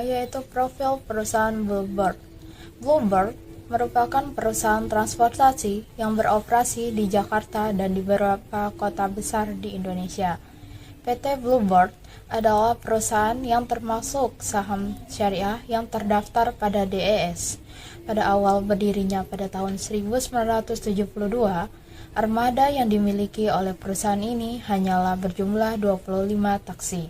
yaitu profil perusahaan Bluebird. Bluebird merupakan perusahaan transportasi yang beroperasi di Jakarta dan di beberapa kota besar di Indonesia. PT Bluebird adalah perusahaan yang termasuk saham syariah yang terdaftar pada DES. Pada awal berdirinya pada tahun 1972, armada yang dimiliki oleh perusahaan ini hanyalah berjumlah 25 taksi.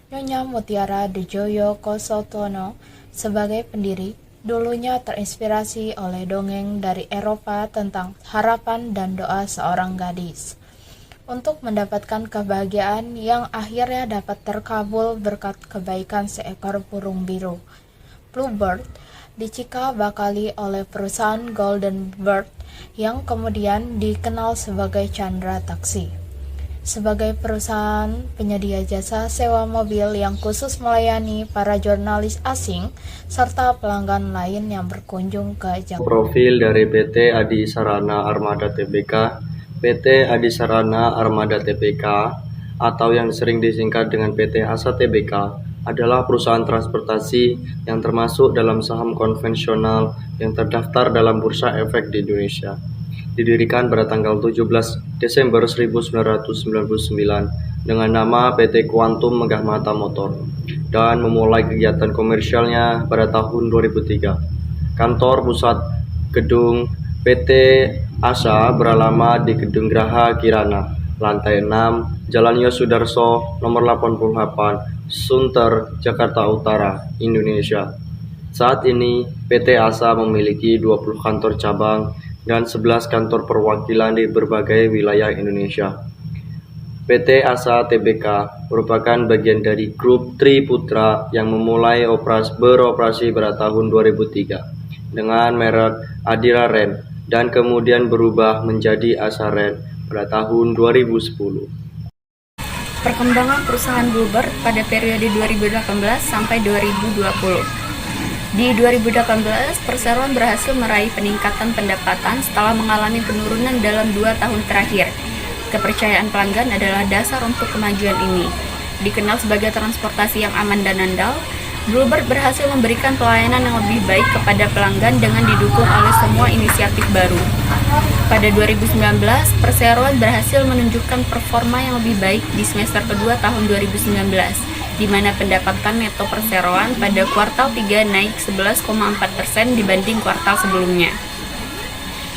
Nyonya Mutiara Dejoyo Kosotono sebagai pendiri dulunya terinspirasi oleh dongeng dari Eropa tentang harapan dan doa seorang gadis untuk mendapatkan kebahagiaan yang akhirnya dapat terkabul berkat kebaikan seekor burung biru. Bluebird dicikal bakali oleh perusahaan Golden Bird yang kemudian dikenal sebagai Chandra Taksi. Sebagai perusahaan penyedia jasa sewa mobil yang khusus melayani para jurnalis asing serta pelanggan lain yang berkunjung ke Jakarta. Profil dari PT Adi Sarana Armada Tbk. PT Adi Sarana Armada Tbk atau yang sering disingkat dengan PT Asa Tbk adalah perusahaan transportasi yang termasuk dalam saham konvensional yang terdaftar dalam Bursa Efek di Indonesia. Didirikan pada tanggal 17 Desember 1999 dengan nama PT Quantum Megah Mata Motor dan memulai kegiatan komersialnya pada tahun 2003. Kantor pusat gedung PT Asa beralamat di Gedung Graha Kirana, lantai 6, Jalan Yosudarso, nomor 88, Sunter, Jakarta Utara, Indonesia. Saat ini, PT Asa memiliki 20 kantor cabang dan 11 kantor perwakilan di berbagai wilayah Indonesia. PT Asa Tbk merupakan bagian dari grup Triputra yang memulai beroperasi pada tahun 2003 dengan merek Adira Ren dan kemudian berubah menjadi Asa Ren pada tahun 2010. Perkembangan perusahaan Bluebird pada periode 2018 sampai 2020. Di 2018, perseroan berhasil meraih peningkatan pendapatan setelah mengalami penurunan dalam 2 tahun terakhir. Kepercayaan pelanggan adalah dasar untuk kemajuan ini. Dikenal sebagai transportasi yang aman dan andal, Bluebird berhasil memberikan pelayanan yang lebih baik kepada pelanggan dengan didukung oleh semua inisiatif baru. Pada 2019, perseroan berhasil menunjukkan performa yang lebih baik di semester kedua tahun 2019. Di mana pendapatan neto perseroan pada kuartal 3 naik 11,4% dibanding kuartal sebelumnya.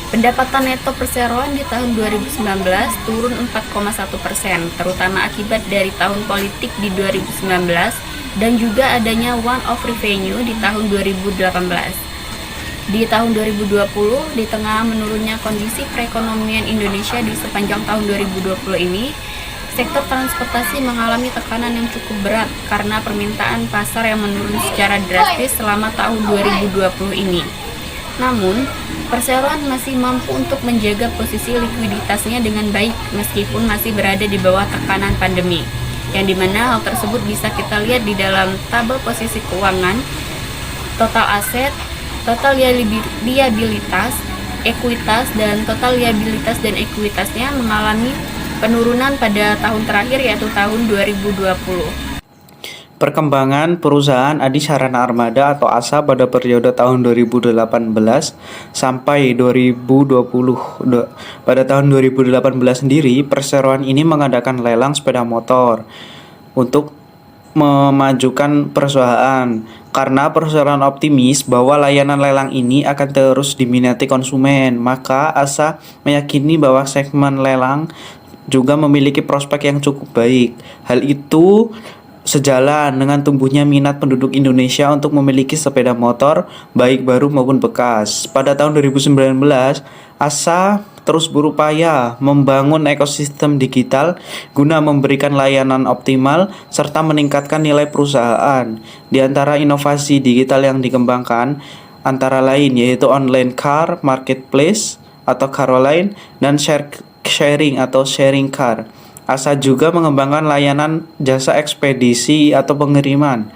Pendapatan neto perseroan di tahun 2019 turun 4,1%, terutama akibat dari tahun politik di 2019 dan juga adanya one-off revenue di tahun 2018. Di tahun 2020, di tengah menurunnya kondisi perekonomian Indonesia di sepanjang tahun 2020 ini, sektor transportasi mengalami tekanan yang cukup berat karena permintaan pasar yang menurun secara drastis selama tahun 2020 ini. Namun, perseroan masih mampu untuk menjaga posisi likuiditasnya dengan baik meskipun masih berada di bawah tekanan pandemi. Yang dimana hal tersebut bisa kita lihat di dalam tabel posisi keuangan, total aset, total liabilitas, ekuitas, dan total liabilitas dan ekuitasnya mengalami penurunan pada tahun terakhir yaitu tahun 2020. Perkembangan perusahaan Adi Sarana Armada atau ASA pada periode tahun 2018 sampai 2020. Pada tahun 2018 sendiri, perseroan ini mengadakan lelang sepeda motor untuk memajukan perusahaan karena perseroan optimis bahwa layanan lelang ini akan terus diminati konsumen. Maka ASA meyakini bahwa segmen lelang juga memiliki prospek yang cukup baik. Hal itu sejalan dengan tumbuhnya minat penduduk Indonesia untuk memiliki sepeda motor baik baru maupun bekas. Pada tahun 2019, ASA terus berupaya membangun ekosistem digital guna memberikan layanan optimal serta meningkatkan nilai perusahaan. Di antara inovasi digital yang dikembangkan antara lain yaitu online car marketplace atau Caroline dan sharing atau sharing car. ASA juga mengembangkan layanan jasa ekspedisi atau pengiriman.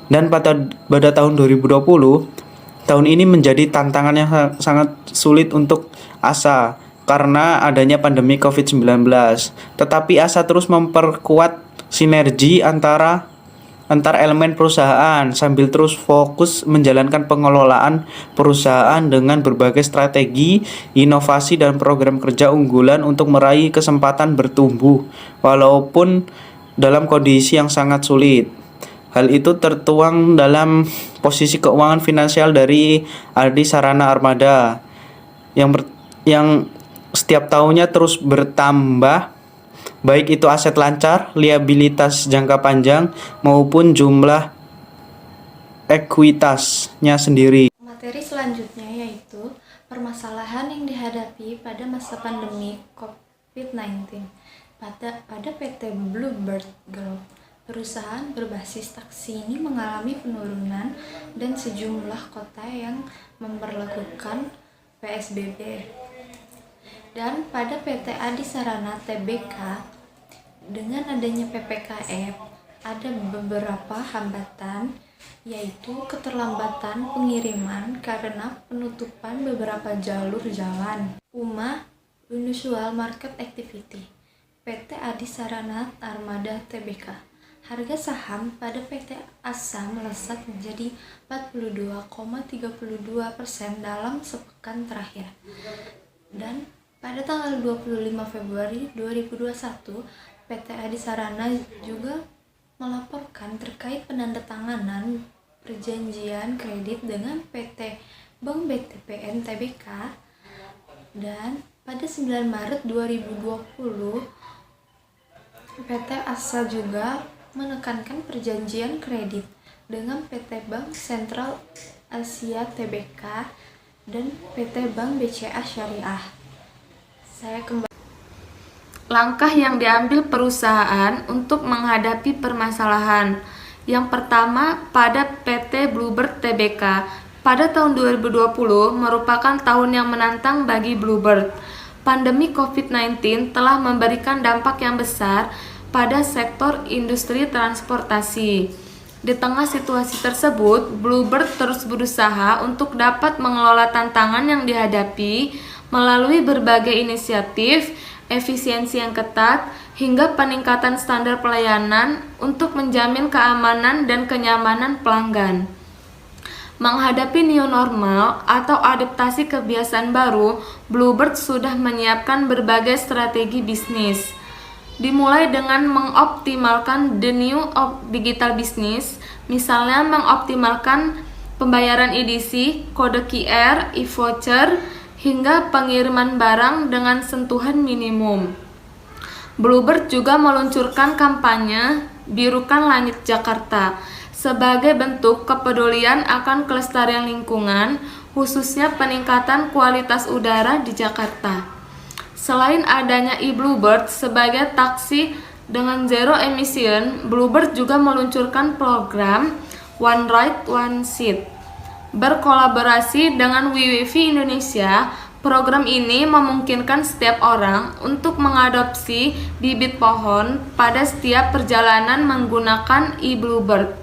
Dan pada tahun 2020, tahun ini menjadi tantangan yang sangat sulit untuk ASA karena adanya pandemi COVID-19. Tetapi ASA terus memperkuat sinergi antara antar elemen perusahaan sambil terus fokus menjalankan pengelolaan perusahaan dengan berbagai strategi, inovasi dan program kerja unggulan untuk meraih kesempatan bertumbuh walaupun dalam kondisi yang sangat sulit. Hal itu tertuang dalam posisi keuangan finansial dari Adi Sarana Armada yang setiap tahunnya terus bertambah, baik itu aset lancar, liabilitas jangka panjang maupun jumlah ekuitasnya sendiri. Materi selanjutnya yaitu permasalahan yang dihadapi pada masa pandemi COVID-19 pada PT Bluebird Group. Perusahaan berbasis taksi ini mengalami penurunan dan sejumlah kota yang memberlakukan PSBB. Dan pada PT Adi Sarana Tbk, dengan adanya PPKM, ada beberapa hambatan, yaitu keterlambatan pengiriman karena penutupan beberapa jalur jalan. UMA Unusual Market Activity PT Adi Sarana Armada Tbk. Harga saham pada PT ASA melesat menjadi 42,32% dalam sepekan terakhir. Dan pada tanggal 25 Februari 2021, PT Adi Sarana juga melaporkan terkait penandatanganan perjanjian kredit dengan PT Bank BTPN Tbk. Dan pada 9 Maret 2020, PT ASA juga menekankan perjanjian kredit dengan PT Bank Sentral Asia Tbk dan PT Bank BCA Syariah. Langkah yang diambil perusahaan untuk menghadapi permasalahan. Yang pertama, pada PT Bluebird Tbk. Pada tahun 2020 merupakan tahun yang menantang bagi Bluebird. Pandemi COVID-19 telah memberikan dampak yang besar pada sektor industri transportasi. Di tengah situasi tersebut, Bluebird terus berusaha untuk dapat mengelola tantangan yang dihadapi melalui berbagai inisiatif, efisiensi yang ketat, hingga peningkatan standar pelayanan untuk menjamin keamanan dan kenyamanan pelanggan. Menghadapi new normal atau adaptasi kebiasaan baru, Bluebird sudah menyiapkan berbagai strategi bisnis. Dimulai dengan mengoptimalkan the new digital business, misalnya mengoptimalkan pembayaran edisi, kode QR, e-voucher, hingga pengiriman barang dengan sentuhan minimum. Bluebird juga meluncurkan kampanye Birukan Langit Jakarta sebagai bentuk kepedulian akan kelestarian lingkungan, khususnya peningkatan kualitas udara di Jakarta. Selain adanya e-Bluebird sebagai taksi dengan zero emission, Bluebird juga meluncurkan program One Ride One Seat. Berkolaborasi dengan WiWi Indonesia, program ini memungkinkan setiap orang untuk mengadopsi bibit pohon pada setiap perjalanan menggunakan e-Bluebird.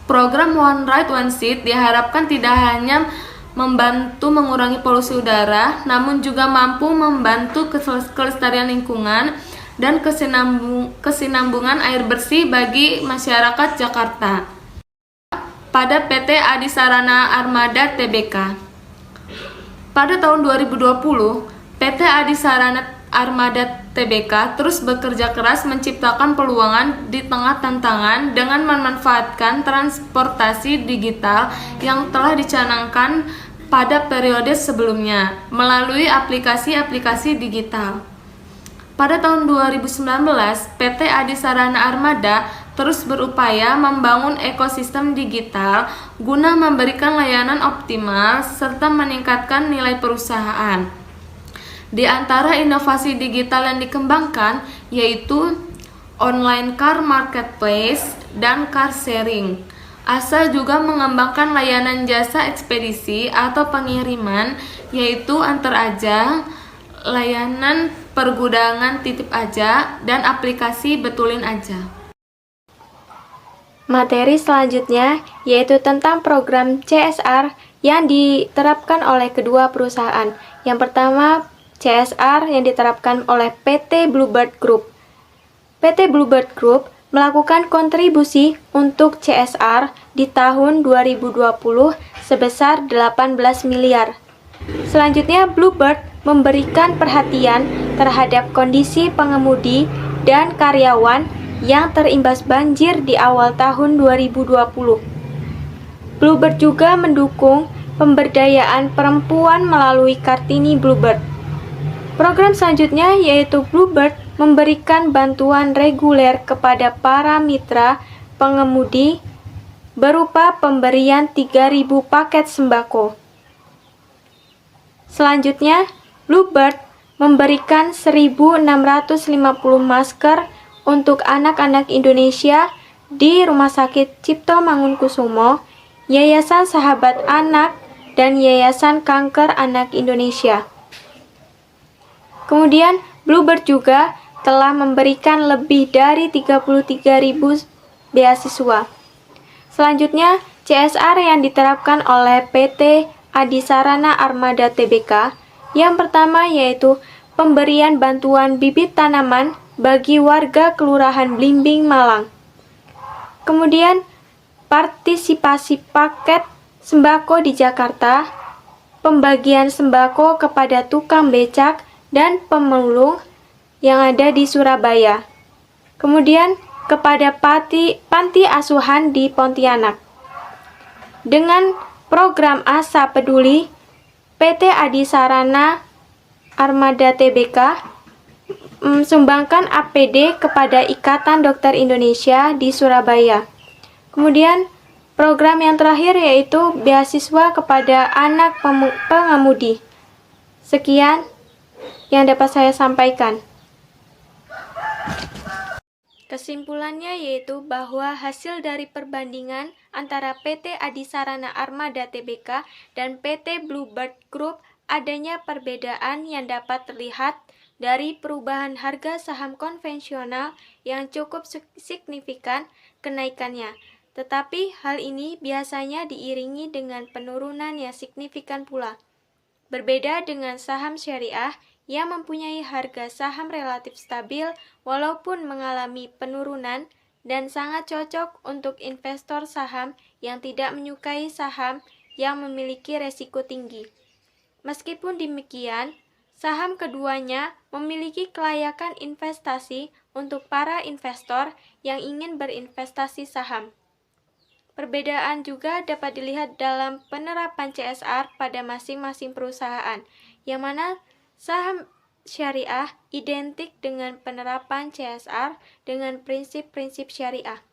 Program One Ride One Seat diharapkan tidak hanya membantu mengurangi polusi udara, namun juga mampu membantu kelestarian lingkungan dan kesinambungan air bersih bagi masyarakat Jakarta. Pada PT Adi Sarana Armada Tbk. Pada tahun 2020, PT Adi Sarana Armada Tbk terus bekerja keras menciptakan peluang di tengah tantangan dengan memanfaatkan transportasi digital yang telah dicanangkan pada periode sebelumnya melalui aplikasi-aplikasi digital. Pada tahun 2019, PT Adi Sarana Armada terus berupaya membangun ekosistem digital guna memberikan layanan optimal serta meningkatkan nilai perusahaan. Di antara inovasi digital yang dikembangkan yaitu online car marketplace dan car sharing. ASA juga mengembangkan layanan jasa ekspedisi atau pengiriman yaitu antar aja, layanan pergudangan titip aja, dan aplikasi betulin aja. Materi selanjutnya yaitu tentang program CSR yang diterapkan oleh kedua perusahaan. Yang pertama, CSR yang diterapkan oleh PT Bluebird Group. PT Bluebird Group melakukan kontribusi untuk CSR di tahun 2020 sebesar 18 miliar. Selanjutnya, Bluebird memberikan perhatian terhadap kondisi pengemudi dan karyawan yang terimbas banjir di awal tahun 2020. Bluebird juga mendukung pemberdayaan perempuan melalui Kartini Bluebird. Program selanjutnya yaitu Bluebird memberikan bantuan reguler kepada para mitra pengemudi berupa pemberian 3.000 paket sembako. Selanjutnya, Bluebird memberikan 1.650 masker untuk anak-anak Indonesia di Rumah Sakit Cipto Mangunkusumo, Yayasan Sahabat Anak, dan Yayasan Kanker Anak Indonesia. Kemudian, Bluebird juga telah memberikan lebih dari 33.000 beasiswa. Selanjutnya, CSR yang diterapkan oleh PT Adisarana Armada Tbk. Yang pertama yaitu pemberian bantuan bibit tanaman bagi warga Kelurahan Blimbing, Malang. Kemudian, partisipasi paket sembako di Jakarta, pembagian sembako kepada tukang becak dan pemulung yang ada di Surabaya. Kemudian, kepada panti asuhan di Pontianak. Dengan program Asa Peduli, PT Adisarana Armada Tbk sumbangkan APD kepada Ikatan Dokter Indonesia di Surabaya. Kemudian program yang terakhir yaitu beasiswa kepada anak pengemudi. Sekian yang dapat saya sampaikan. Kesimpulannya yaitu bahwa hasil dari perbandingan antara PT Adisarana Armada Tbk dan PT Bluebird Group adanya perbedaan yang dapat terlihat dari perubahan harga saham konvensional yang cukup signifikan kenaikannya. Tetapi hal ini biasanya diiringi dengan penurunan yang signifikan pula. Berbeda dengan saham syariah yang mempunyai harga saham relatif stabil walaupun mengalami penurunan dan sangat cocok untuk investor saham yang tidak menyukai saham yang memiliki resiko tinggi. Meskipun demikian, saham keduanya memiliki kelayakan investasi untuk para investor yang ingin berinvestasi saham. Perbedaan juga dapat dilihat dalam penerapan CSR pada masing-masing perusahaan, yang mana saham syariah identik dengan penerapan CSR dengan prinsip-prinsip syariah.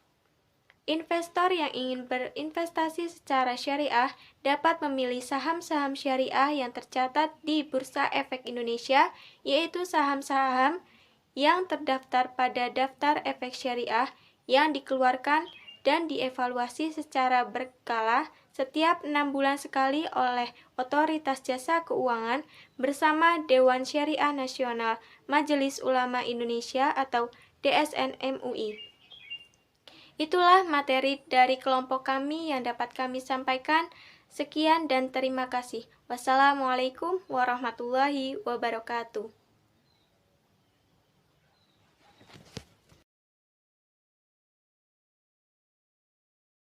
Investor yang ingin berinvestasi secara syariah dapat memilih saham-saham syariah yang tercatat di Bursa Efek Indonesia, yaitu saham-saham yang terdaftar pada daftar efek syariah yang dikeluarkan dan dievaluasi secara berkala setiap 6 bulan sekali oleh Otoritas Jasa Keuangan bersama Dewan Syariah Nasional Majelis Ulama Indonesia atau DSN MUI. Itulah materi dari kelompok kami yang dapat kami sampaikan. Sekian dan terima kasih. Wassalamualaikum warahmatullahi wabarakatuh.